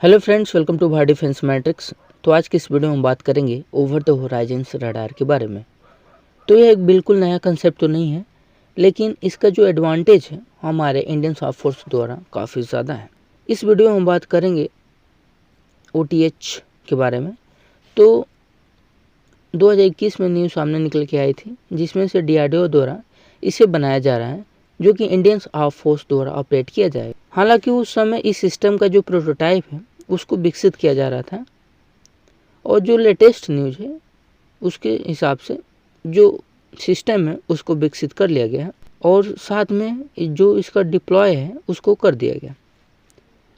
Hello friends, welcome to Bharat defence matrix. तो आज की इस वीडियो में हम बात करेंगे ओवर द होराइजन्स रडार के बारे में। तो यह एक बिल्कुल नया कंसेप्ट तो नहीं है, लेकिन इसका जो एडवांटेज है हमारे इंडियन आर्म फोर्स द्वारा काफ़ी ज़्यादा है। इस वीडियो में हम बात करेंगे OTH के बारे में। तो 2021 में न्यूज़ सामने निकल के आई थी, जिसमें से DRDO द्वारा इसे बनाया जा रहा है, जो कि इंडियन आर्म फोर्स द्वारा ऑपरेट किया जाएगा। हालांकि उस समय इस सिस्टम का जो प्रोटोटाइप है उसको विकसित किया जा रहा था, और जो लेटेस्ट न्यूज़ है उसके हिसाब से जो सिस्टम है उसको विकसित कर लिया गया है, और साथ में जो इसका डिप्लॉय है उसको कर दिया गया।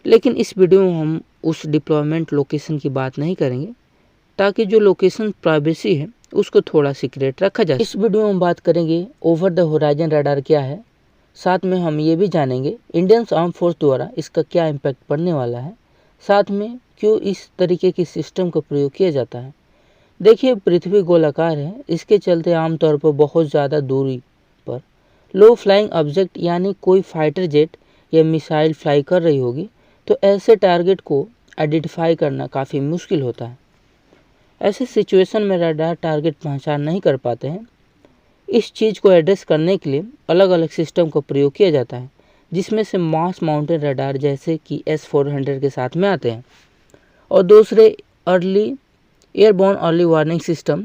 लेकिन इस वीडियो में हम उस डिप्लॉयमेंट लोकेशन की बात नहीं करेंगे, ताकि जो लोकेशन प्राइवेसी है उसको थोड़ा सीक्रेट रखा जाए। इस वीडियो में हम बात करेंगे ओवर द होराइजन रडार क्या है, साथ में हम ये भी जानेंगे इंडियन आर्म फोर्स द्वारा इसका क्या इम्पैक्ट पड़ने वाला है, साथ में क्यों इस तरीके की सिस्टम का प्रयोग किया जाता है। देखिए, पृथ्वी गोलाकार है, इसके चलते आमतौर पर बहुत ज़्यादा दूरी पर लो फ्लाइंग ऑब्जेक्ट यानी कोई फाइटर जेट या मिसाइल फ्लाई कर रही होगी, तो ऐसे टारगेट को आइडेंटिफाई करना काफ़ी मुश्किल होता है। ऐसे सिचुएशन में रडार टारगेट पहचान नहीं कर पाते हैं। इस चीज़ को एड्रेस करने के लिए अलग अलग सिस्टम का प्रयोग किया जाता है, जिसमें से मास माउंटेड रडार जैसे कि S-400 के साथ में आते हैं, और दूसरे airborne early warning system.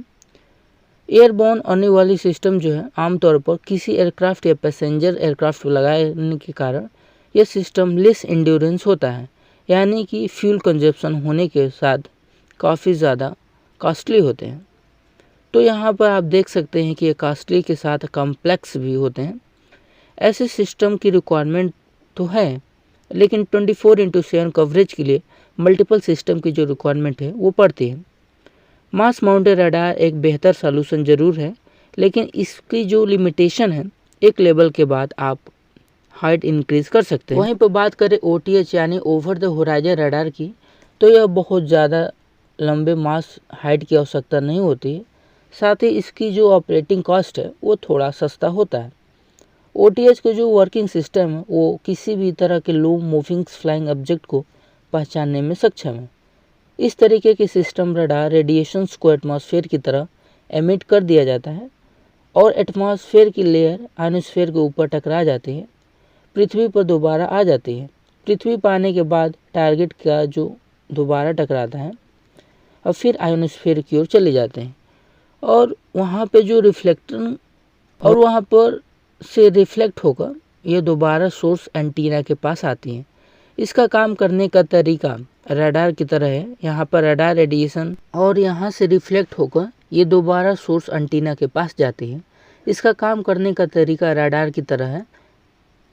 Airborne early warning system जो है आमतौर पर किसी एयरक्राफ्ट या पैसेंजर एयरक्राफ्ट पर लगाने के कारण यह सिस्टम लेस इंड्योरेंस होता है, यानी कि फ्यूल कंजप्शन होने के साथ काफ़ी ज़्यादा कॉस्टली होते हैं। तो यहाँ पर आप देख सकते हैं कि ये कॉस्टली के साथ कॉम्प्लेक्स भी होते हैं। ऐसे सिस्टम की रिक्वायरमेंट तो है, लेकिन 24/7 कवरेज के लिए मल्टीपल सिस्टम की जो रिक्वायरमेंट है वो पड़ती है। मास माउंटेड रडार एक बेहतर सॉल्यूशन ज़रूर है, लेकिन इसकी जो लिमिटेशन है, एक लेवल के बाद आप हाइट इंक्रीज़ कर सकते हैं। वहीं पर बात करें OTH यानी ओवर द होराइजन रडार की, तो यह बहुत ज़्यादा लंबे मास हाइट की आवश्यकता नहीं होती है। साथ ही इसकी जो ऑपरेटिंग कॉस्ट है वो थोड़ा सस्ता होता है। OTH का जो वर्किंग सिस्टम है वो किसी भी तरह के लो मूविंग फ्लाइंग ऑब्जेक्ट को पहचानने में सक्षम है। इस तरीके के सिस्टम रडार रेडिएशंस को एटमॉस्फेयर की तरह एमिट कर दिया जाता है, और एटमॉस्फेयर की लेयर आयनोस्फेयर के ऊपर टकरा जाती है, पृथ्वी पर दोबारा आ जाती है। पृथ्वी पर आने के बाद टारगेट का जो दोबारा टकराता है और फिर आयनोस्फेयर की ओर चले जाते हैं, और वहाँ पे जो रिफ्लेक्टर और वहाँ पर से रिफ्लेक्ट होकर ये दोबारा सोर्स एंटीना के पास आती हैं। इसका काम करने का तरीका रडार की तरह है। यहाँ पर रडार रेडिएशन और यहाँ से रिफ्लेक्ट होकर ये दोबारा सोर्स एंटीना के पास जाती है। इसका काम करने का तरीका रडार की तरह है।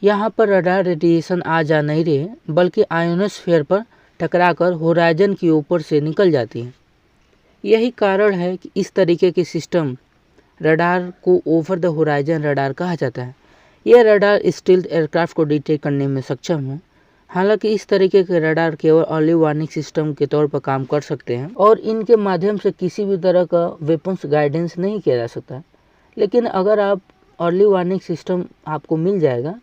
यहाँ पर रडार रेडिएशन आ जा नहीं रही है, बल्कि आयोनोस्फेयर पर टकराकर होराइजन के ऊपर से निकल जाती है। यही कारण है कि इस तरीके के सिस्टम रडार को ओवर द होराइजन रडार कहा जाता है। यह रडार स्टील्थ एयरक्राफ्ट को डिटेक्ट करने में सक्षम है। हालांकि इस तरीके के रडार केवल अर्ली वार्निंग सिस्टम के तौर पर काम कर सकते हैं, और इनके माध्यम से किसी भी तरह का वेपन्स गाइडेंस नहीं किया जा सकता। लेकिन अगर आप अर्ली वार्निंग सिस्टम आपको मिल जाएगा,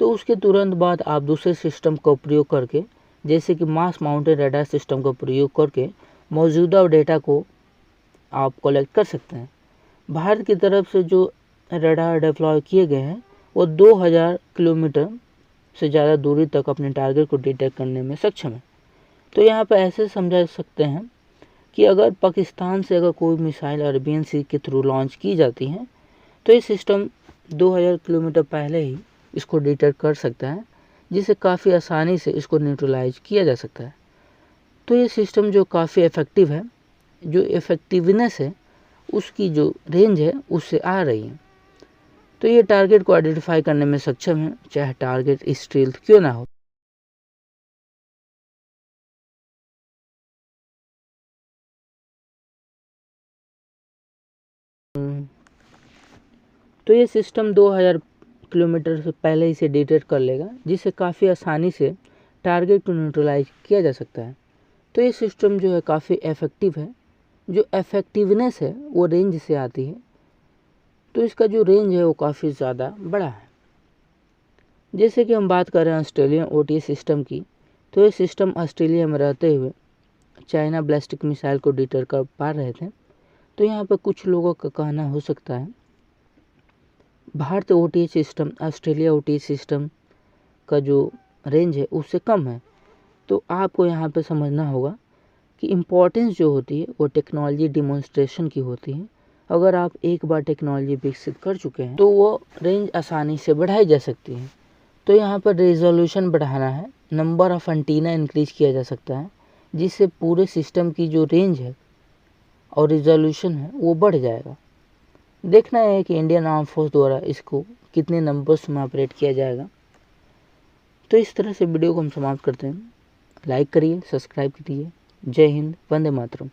तो उसके तुरंत बाद आप दूसरे सिस्टम का प्रयोग करके, जैसे कि मास माउंटेड रडार सिस्टम का प्रयोग करके मौजूदा डेटा को आप कलेक्ट कर सकते हैं। भारत की तरफ से जो रडार डिप्लॉय किए गए हैं वो 2000 किलोमीटर से ज़्यादा दूरी तक अपने टारगेट को डिटेक्ट करने में सक्षम है। तो यहाँ पर ऐसे समझा सकते हैं कि अगर पाकिस्तान से अगर कोई मिसाइल अरेबियन सी के थ्रू लॉन्च की जाती है, तो ये सिस्टम 2000 किलोमीटर पहले ही इसको डिटेक्ट कर सकता है, जिससे काफ़ी आसानी से इसको न्यूट्रलाइज किया जा सकता है। तो ये सिस्टम जो काफ़ी इफ़ेक्टिव है, जो इफ़ेक्टिवनेस है उसकी जो रेंज है उससे आ रही है। तो ये टारगेट को आइडेंटिफाई करने में सक्षम है, चाहे टारगेट स्टील्थ क्यों ना हो। तो ये सिस्टम 2000 किलोमीटर से पहले ही से डिटेक्ट कर लेगा, जिससे काफ़ी आसानी से टारगेट को न्यूट्रलाइज किया जा सकता है। तो ये सिस्टम जो है काफ़ी इफ़ेक्टिव है। जो इफ़ेक्टिवनेस है वो रेंज से आती है, तो इसका जो रेंज है वो काफ़ी ज़्यादा बड़ा है। जैसे कि हम बात कर रहे हैं ऑस्ट्रेलियन OTH सिस्टम की, तो ये सिस्टम ऑस्ट्रेलिया में रहते हुए चाइना बैलिस्टिक मिसाइल को डिटर कर पा रहे थे। तो यहाँ पर कुछ लोगों का कहना हो सकता है Bharat OTA system Australia OTA system का जो रेंज है उससे कम है। तो आपको यहाँ पे समझना होगा कि इम्पोर्टेंस जो होती है वो टेक्नोलॉजी डिमॉन्स्ट्रेशन की होती है। अगर आप एक बार टेक्नोलॉजी विकसित कर चुके हैं तो वो रेंज आसानी से बढ़ाई जा सकती है। तो यहाँ पर रेजोल्यूशन बढ़ाना है, नंबर ऑफ एंटीना इंक्रीज किया जा सकता है, जिससे पूरे सिस्टम की जो रेंज है और रिजोल्यूशन है वो बढ़ जाएगा। देखना है कि इंडियन आर्म फोर्स द्वारा इसको कितने नंबर्स में ऑपरेट किया जाएगा। तो इस तरह से वीडियो को हम समाप्त करते हैं। लाइक करिए, सब्सक्राइब कीजिए। जय हिंद, वंदे मातरम।